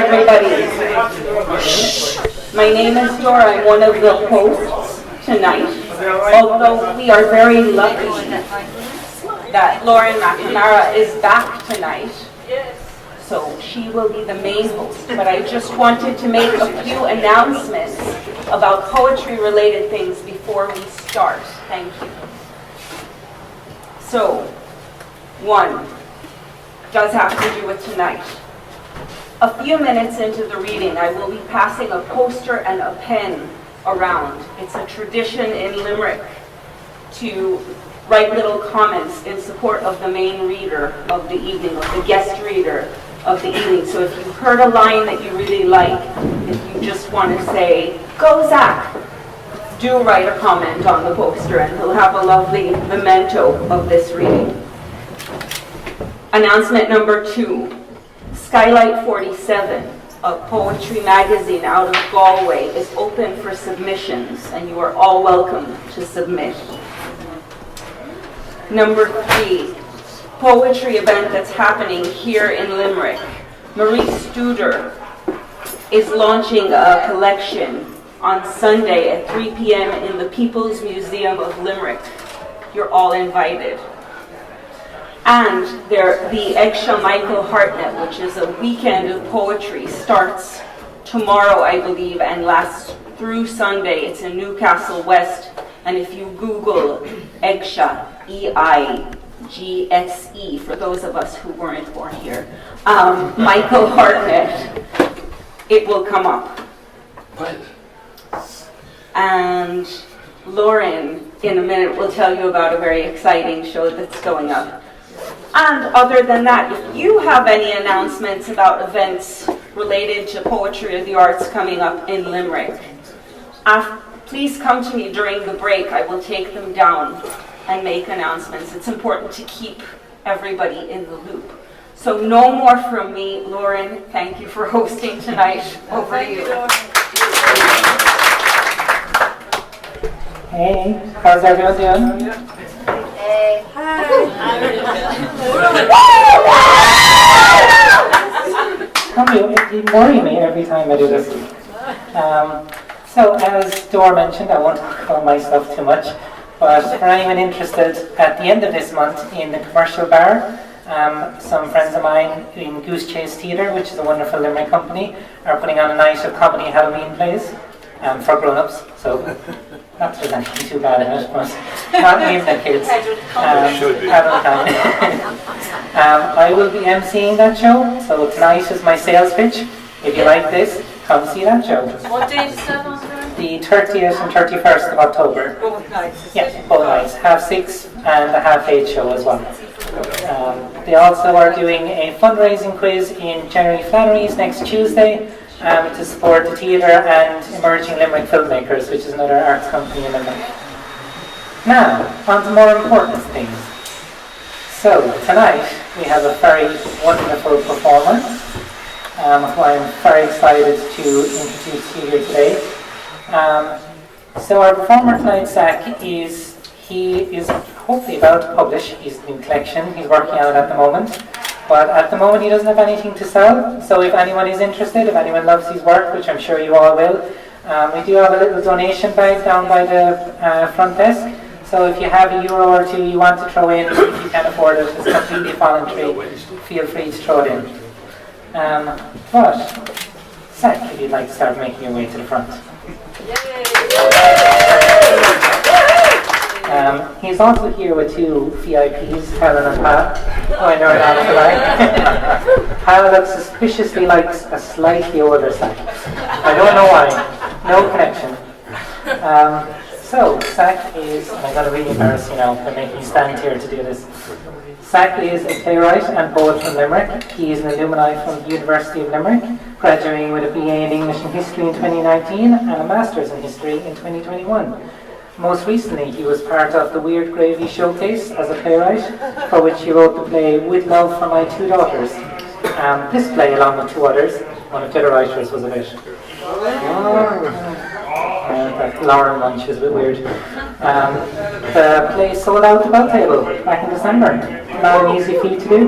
everybody. My name is Dora. I'm one of the hosts tonight. Although we are very lucky that Lauren McNamara is back tonight. So she will be the main host. But I just wanted to make a few announcements about poetry-related things before we start. Thank you. So, one does have to do with tonight. A few minutes into the reading, I will be passing a poster and a pen around. It's a tradition in Limerick to write little comments in support of the main reader of the evening, of the guest reader of the evening. So if you heard a line that you really like, if you just want to say, "Go Zach," do write a comment on the poster and he'll have a lovely memento of this reading. Announcement number 2. Skylight 47, a poetry magazine out of Galway, is open for submissions, and you are all welcome to submit. Number 3, poetry event that's happening here in Limerick. Marie Studer is launching a collection on Sunday at 3 p.m. in the People's Museum of Limerick. You're all invited. And the Egsha Michael Hartnett, which is a weekend of poetry, starts tomorrow, I believe, and lasts through Sunday. It's in Newcastle West. And if you Google Egsha, E-I-G-S-E, for those of us who weren't born here, Michael Hartnett, it will come up. And Lauren, in a minute, will tell you about a very exciting show that's going up. And other than that, if you have any announcements about events related to poetry or the arts coming up in Limerick, please come to me during the break. I will take them down and make announcements. It's important to keep everybody in the loop. So no more from me. Lauren, thank you for hosting tonight. Over to you. Hey, how's everyone doing? Hey. Hi. You worry me every time I do this. So as Dora mentioned, I won't talk about myself too much, but for anyone interested, at the end of this month in the Commercial Bar, some friends of mine in Goose Chase Theatre, which is a wonderful Limerick company, are putting on a night of comedy Halloween plays for grown-ups. So not that there's anything too bad in it, but not aimed at kids. Adult comedy. I will be emceeing that show, so tonight is my sales pitch. If you like this, come see that show. What date is that on? The 30th and 31st of October. Both nights. Yes, both nights. 6:30 and a 8:30 show as well. They also are doing a fundraising quiz in Jerry Flannery's next Tuesday to support the theatre and emerging Limerick filmmakers, which is another arts company in Limerick. Now, on to more important things. So, tonight we have a very wonderful performer who I'm very excited to introduce to you here today. So our performer tonight, Zach, he is hopefully about to publish his new collection. He's working on it at the moment. But at the moment he doesn't have anything to sell. So if anyone is interested, if anyone loves his work, which I'm sure you all will, we do have a little donation bag down by the front desk. So if you have €1 or 2 you want to throw in, if you can't afford it, it's completely voluntary. Feel free to throw it in. But, Zach, if you'd like to start making your way to the front. He's also here with 2 VIPs, Helen and Pat. Oh, I know not tonight. Helen looks suspiciously like a slightly older Zach. I don't know why. No connection. So, Zach is, and I'm going to really embarrass you now by making you stand here to do this. Zach is a playwright and poet from Limerick. He is an alumni from the University of Limerick, graduating with a BA in English and History in 2019 and a Master's in History in 2021. Most recently, he was part of the Weird Gravy Showcase as a playwright, for which he wrote the play With Love for My 2 Daughters. This play, along with 2 others, one of the other writers was a bit... that Lauren one, she was a bit weird. The play sold out the Bell Table back in December. Not an easy feat to do.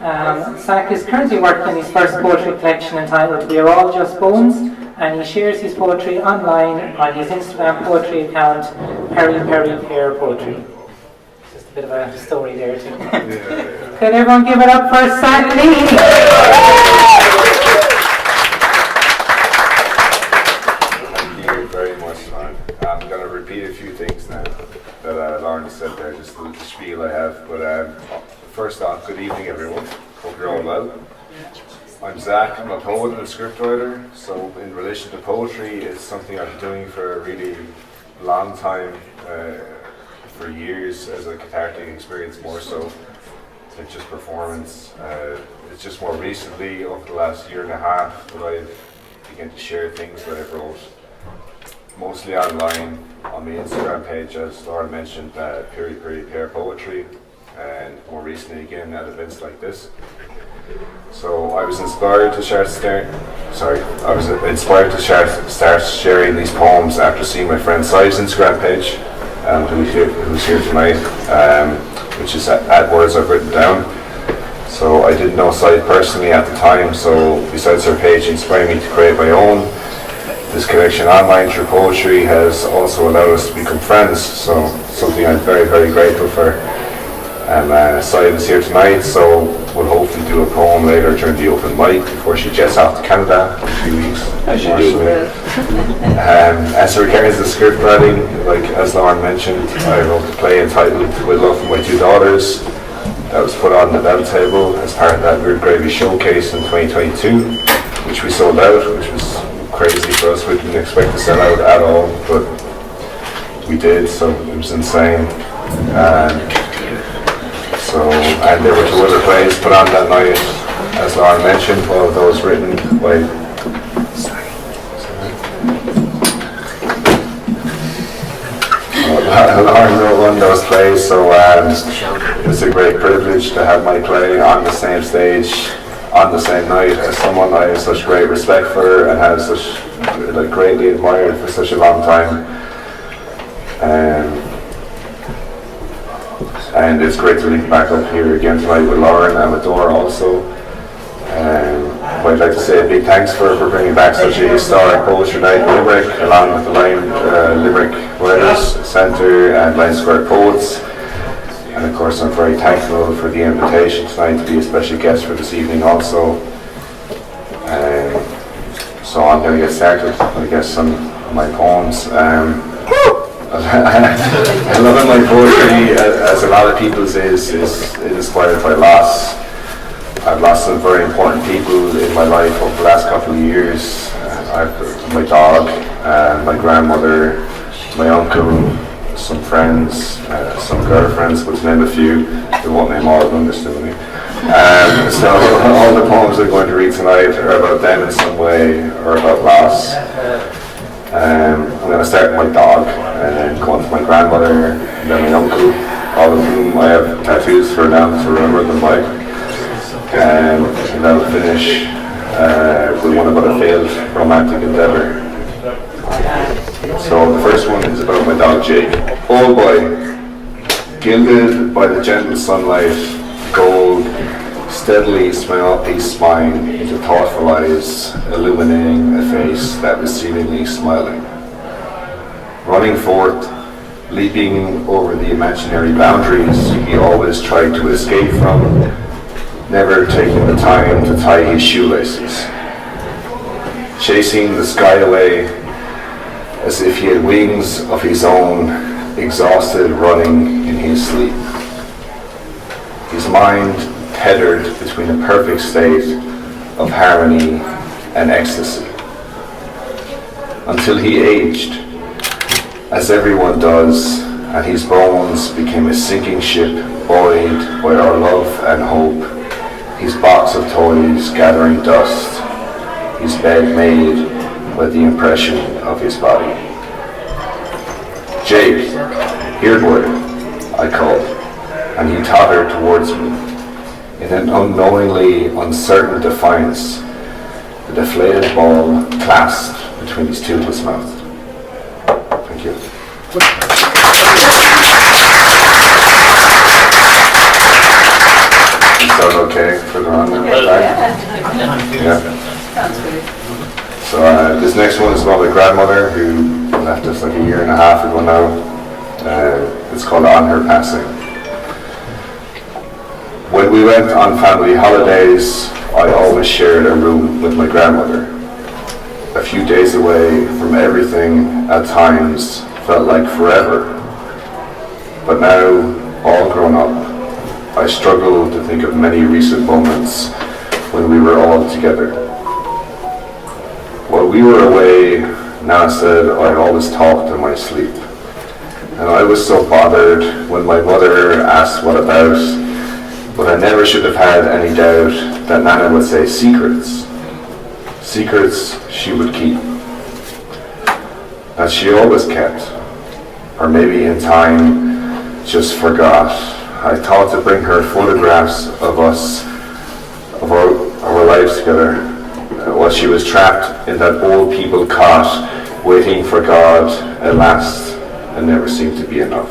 Zach is currently working on his first poetry collection entitled We Are All Just Bones, and he shares his poetry online on his Instagram poetry account, Perry Perry Pear Poetry. Just a bit of a story there too. Yeah. Could everyone give it up for Zach Leahy? Thank you very much, man. I'm going to repeat a few things now that Lauren said there, just the spiel I have. But first off, good evening, everyone. Hope you're all well. I'm Zach. I'm a poet and a scriptwriter. So in relation to poetry, it's something I've been doing for a really long time, for years, as a cathartic experience more so than just performance. It's just more recently, over the last year and a half, that I've begun to share things that I've wrote, mostly online on my Instagram page, as Lauren mentioned, Perry Perry Pear Poetry, and more recently again at events like this. So I was inspired to start sharing these poems after seeing my friend Seifer's Instagram page, who's here tonight, which is at words I've written down. So I didn't know Seifer personally at the time, so besides her page inspiring me to create my own, this connection online through poetry has also allowed us to become friends, so something I'm very, very grateful for. And Seifer is here tonight, so we'll hopefully do a poem later during the open mic before she jets off to Canada in a few weeks. As you do. As regards the script writing, like as Lauren mentioned, I wrote a play entitled With Love for My Two Daughters that was put on the bell table as part of that Weird Gravy showcase in 2022, which we sold out, which was crazy for us. We didn't expect to sell out at all, but we did, so it was insane. And there were two other plays put on that night, as Lauren mentioned, all of those written by Lauren wrote one of those plays, so it's a great privilege to have my play on the same stage on the same night as someone I have such great respect for and have such greatly admired for such a long time. And it's great to link back up here again tonight with Lauren and with Dora also. I'd like to say a big thanks for bringing back such a historic poetry night in Limerick, along with the Limerick Writers Centre and Line Square Poets. And of course I'm very thankful for the invitation tonight to be a special guest for this evening also. So I'm going to get started, I guess, on my poems. A lot of my poetry, as a lot of people's, is inspired by loss. I've lost some very important people in my life over the last couple of years. My dog, my grandmother, my uncle, some friends, some girlfriends, but to name a few. They won't name all of them, just doing it. So all the poems I'm going to read tonight are about them in some way, or about loss. I'm going to start with my dog, and then go on to my grandmother, and then my uncle, all of whom I have tattoos for now to remember them by. And I'll finish with one about a failed romantic endeavour. So the first one is about my dog Jake. Old boy, gilded by the gentle sunlight, gold steadily smile up his spine into thoughtful eyes, illuminating a face that was seemingly smiling. Running forth, leaping over the imaginary boundaries he always tried to escape from, never taking the time to tie his shoelaces. Chasing the sky away as if he had wings of his own, exhausted running in his sleep. His mind tethered between a perfect state of harmony and ecstasy. Until he aged, as everyone does, and his bones became a sinking ship buoyed by our love and hope, his box of toys gathering dust, his bed made by the impression of his body. Jake, here boy, I called, and he tottered towards me. In an unknowingly uncertain defiance, the deflated ball clasped between his toothless mouth. Thank you. Is that okay? okay further on the back? Yeah. Sounds good. So this next one is about my grandmother who left us like a year and a half ago now. It's called On Her Passing. When we went on family holidays, I always shared a room with my grandmother. A few days away from everything at times felt like forever. But now, all grown up, I struggle to think of many recent moments when we were all together. While we were away, Nana said I always talked in my sleep. And I was so bothered when my mother asked what about, but I never should have had any doubt that Nana would say secrets. Secrets she would keep. That she always kept. Or maybe in time just forgot. I thought to bring her photographs of us, of our lives together, while she was trapped in that old people cot, waiting for God at last, and never seemed to be enough.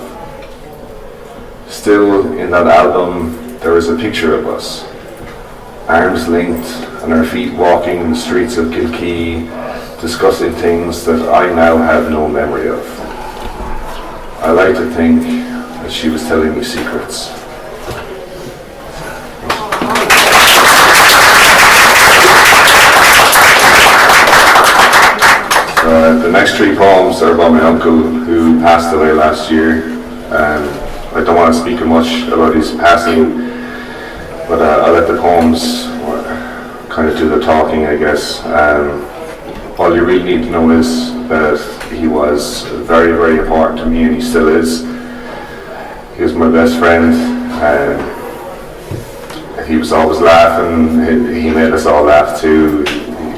Still, in that album, there is a picture of us, arms linked and our feet walking the streets of Kilkee, discussing things that I now have no memory of. I like to think that she was telling me secrets. The next three poems are about my uncle who passed away last year. I don't want to speak much about his passing, but I'll let the poems kind of do the talking, I guess. All you really need to know is that he was very, very important to me, and he still is. He was my best friend. He was always laughing. He made us all laugh too.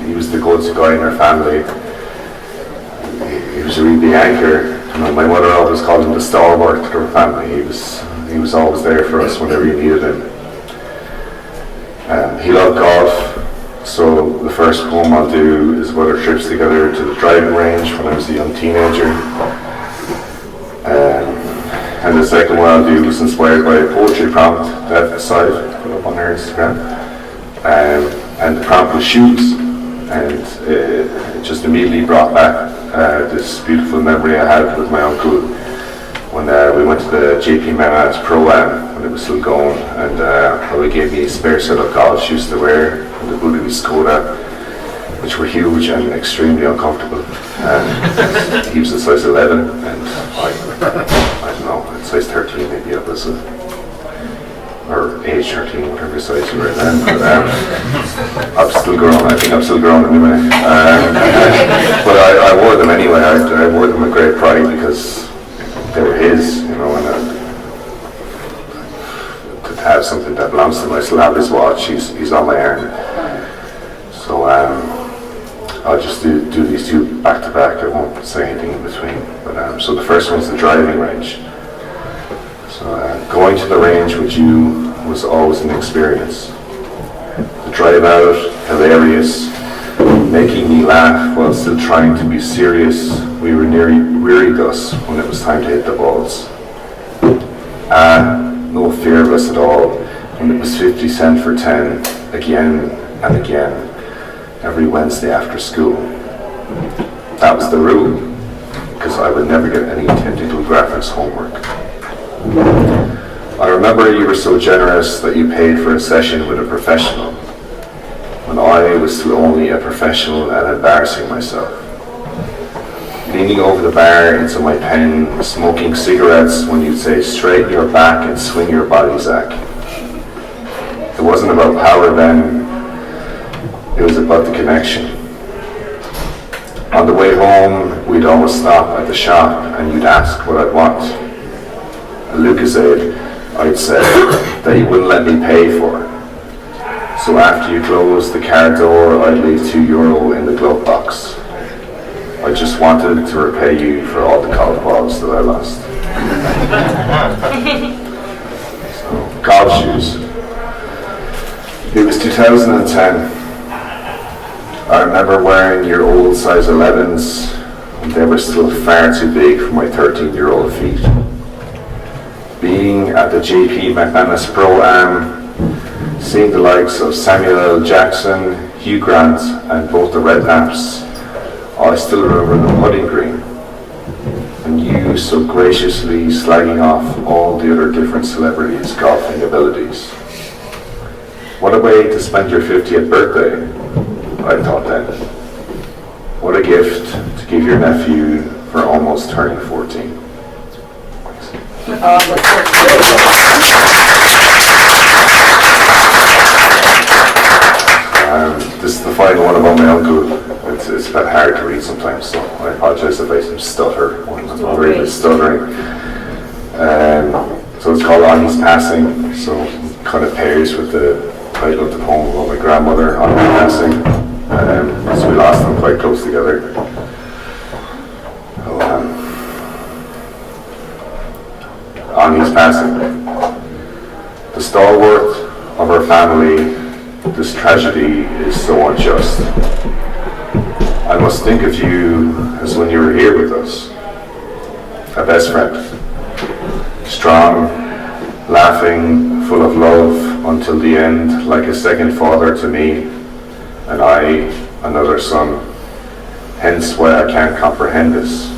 He was the go-to guy in our family. He was really the anchor. You know, my mother always called him the stalwart of our family. He was always there for us whenever you needed him. He loved golf, so the first poem I'll do is about our trips together to the driving range when I was a young teenager. And the second one I'll do was inspired by a poetry prompt that Seifer put up on her Instagram. And the prompt was shoes, and it just immediately brought back this beautiful memory I had with my uncle when we went to the JP McNamara Pro-Am when it was still going, and he gave me a spare set of golf shoes to wear in the boot of his Skoda, which were huge and extremely uncomfortable. And he was a size 11, and I don't know, size 13 maybe I was, or age 13, whatever size you were then. But I'm still growing. I think I'm still growing anyway. But I wore them anyway. I wore them with great pride because they were his, you know, and to have something that belongs to him. I still have his watch. He's on my arm. So I'll just do these two back to back. I won't say anything in between. But so the first one's the driving range. So going to the range with you was always an experience. The drive out, hilarious, making me laugh while still trying to be serious. We were nearly wearied us when it was time to hit the balls. No fear of us at all when it was 50 cents for 10 again and again every Wednesday after school. That was the rule, because I would never get any technical graphics homework. I remember you were so generous that you paid for a session with a professional, when I was still only a professional and embarrassing myself. Leaning over the bar into my pen, smoking cigarettes when you'd say straighten your back and swing your body, Zach. It wasn't about power then, it was about the connection. On the way home, we'd always stop at the shop and you'd ask what I'd want. A Lucasade, I'd say, that you wouldn't let me pay for. So after you closed the car door, I'd leave €2 in the glove box. I just wanted to repay you for all the golf balls that I lost. So, golf shoes. It was 2010. I remember wearing your old size 11s, and they were still far too big for my 13-year-old feet. Being at the JP McNamara Pro-Am, seeing the likes of Samuel L. Jackson, Hugh Grant, and both the Redknaps, I still remember the putting green, and you so graciously slagging off all the other different celebrities' golfing abilities. What a way to spend your 50th birthday, I thought then. What a gift to give your nephew for almost turning 14. This is the final one about my uncle. It's a bit hard to read sometimes, so I apologise if I stutter when I'm really stuttering. So it's called On His Passing, so it kind of pairs with the title of the poem about my grandmother on her passing. So we lost them quite close together. On his passing, the stalwart of our family, this tragedy is so unjust. I must think of you as when you were here with us, a best friend, strong, laughing, full of love until the end, like a second father to me, and I, another son. Hence why I can't comprehend this.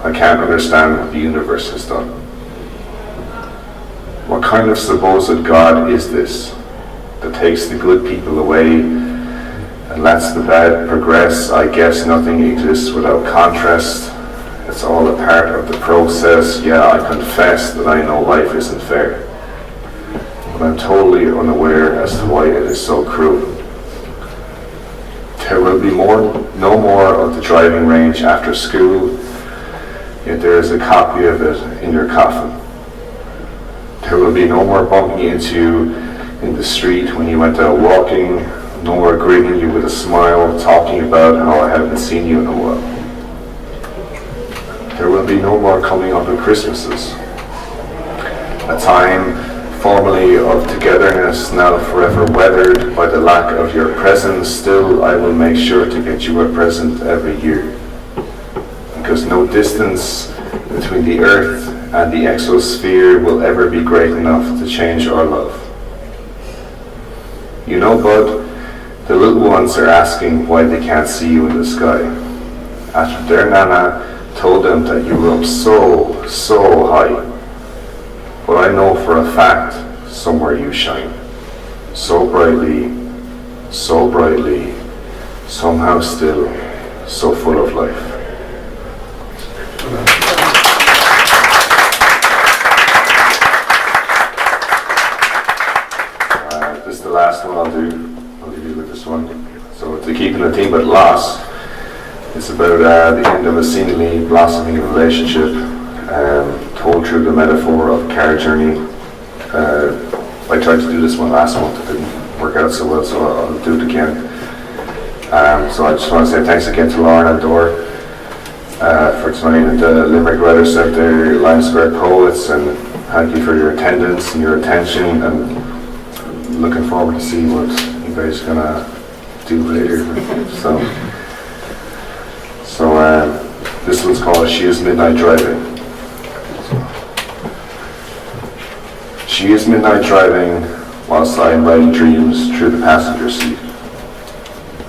I can't understand what the universe has done. What kind of supposed God is this that takes the good people away and lets the bad progress? I guess nothing exists without contrast. It's all a part of the process. Yeah, I confess that I know life isn't fair, but I'm totally unaware as to why it is so cruel. There will be no more of the driving range after school, yet there is a copy of it in your coffin. There will be no more bumping into you in the street when you went out walking, no more greeting you with a smile, talking about how I haven't seen you in a while. There will be no more coming up at Christmases, a time formerly of togetherness, now forever weathered by the lack of your presence. Still, I will make sure to get you a present every year, because no distance between the earth and the exosphere will ever be great enough to change our love. You know, Bud, the little ones are asking why they can't see you in the sky, after their nana told them that you were up so, so high. But I know for a fact somewhere you shine, so brightly, somehow still so full of life. This is the last one I'll do. I'll leave you with this one. So to keep in the theme but loss, it's about the end of a seemingly blossoming relationship, told through the metaphor of a car journey. I tried to do this one last month, it didn't work out so well, so I'll do it again. So I just want to say thanks again to Lauren and Dor for tonight at the Limerick Writer Centre, Lion Square Poets, and thank you for your attendance and your attention, and looking forward to see what you guys are going to do later. So this one's called She Is Midnight Driving. She is midnight driving whilst I am writing dreams through the passenger seat.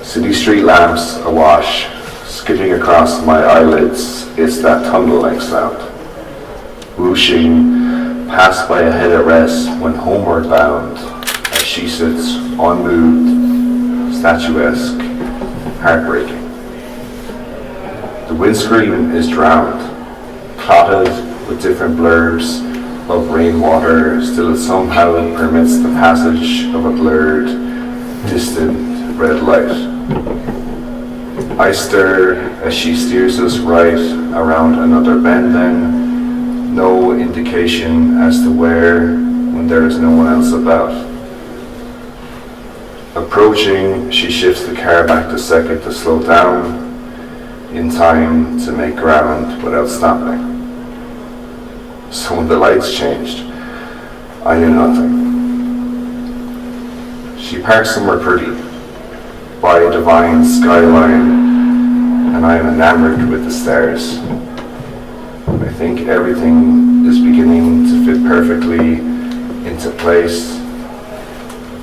City street lamps awash, skipping across my eyelids, it's that tunnel-like sound. Whooshing, passed by a head at rest when homeward bound, as she sits unmoved, statuesque, heartbreaking. The windscreen is drowned, clotted with different blurbs of rainwater, still it somehow permits the passage of a blurred, distant red light. I stir as she steers us right around another bend then, no indication as to where when there is no one else about. Approaching, she shifts the car back to second to slow down, in time to make ground without stopping. So when the lights changed, I knew nothing. She parked somewhere pretty, by a divine skyline, and I am enamored with the stars. I think everything is beginning to fit perfectly into place.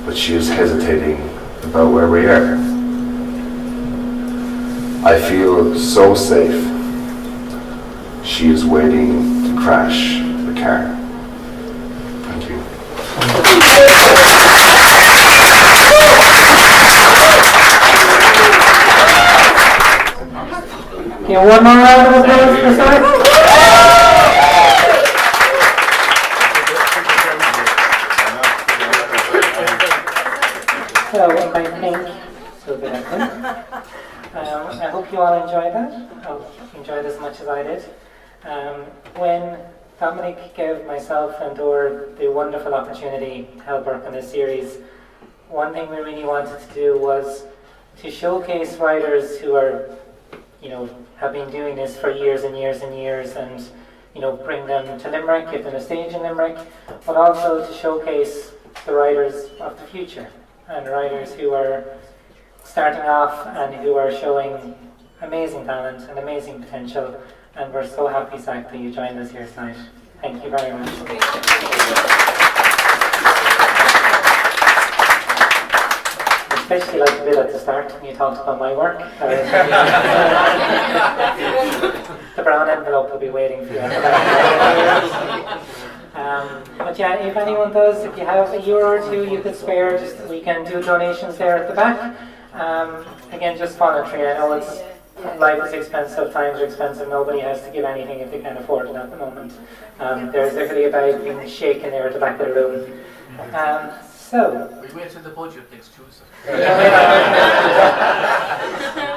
but she is hesitating about where we are. I feel so safe. She is waiting to crash the car. Thank you. Okay, one more round of applause for Seifer. So I think so good at them. I hope you all enjoyed that. I hope you enjoyed as much as I did. When Dominic gave myself and Dor the wonderful opportunity to help work on this series, one thing we really wanted to do was to showcase writers who are, have been doing this for years and years and years, and bring them to Limerick, give them a stage in Limerick, but also to showcase the writers of the future and writers who are starting off and who are showing amazing talent and amazing potential. And we're so happy, Zach, that you joined us here tonight. Thank you very much. Especially like the bit at the start when you talked about my work. The brown envelope will be waiting for you. But yeah, if anyone does, if you have a euro or two you could spare, we can do donations there at the back. Again, just voluntary. I know life is expensive, times are expensive, nobody has to give anything if they can't afford it at the moment. There's literally a bag being shaken there at the back of the room. So we wait till the budget next Tuesday.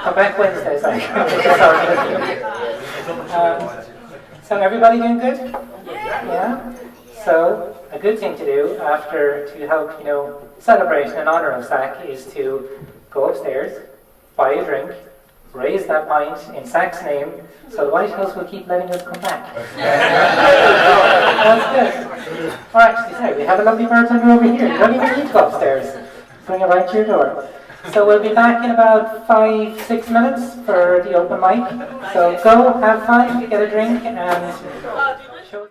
Come back Wednesday, so everybody doing good? Yeah? So a good thing to do to help, celebrate in honor of Zach is to go upstairs, buy a drink, raise that pint in Zach's name, so the Whitehouse will keep letting us come back. That's good. Or actually, sorry, we have a lovely bartender over here. You don't even need to go upstairs. Bring it right to your door. So we'll be back in about 5-6 minutes for the open mic. So go, have fun, get a drink, and show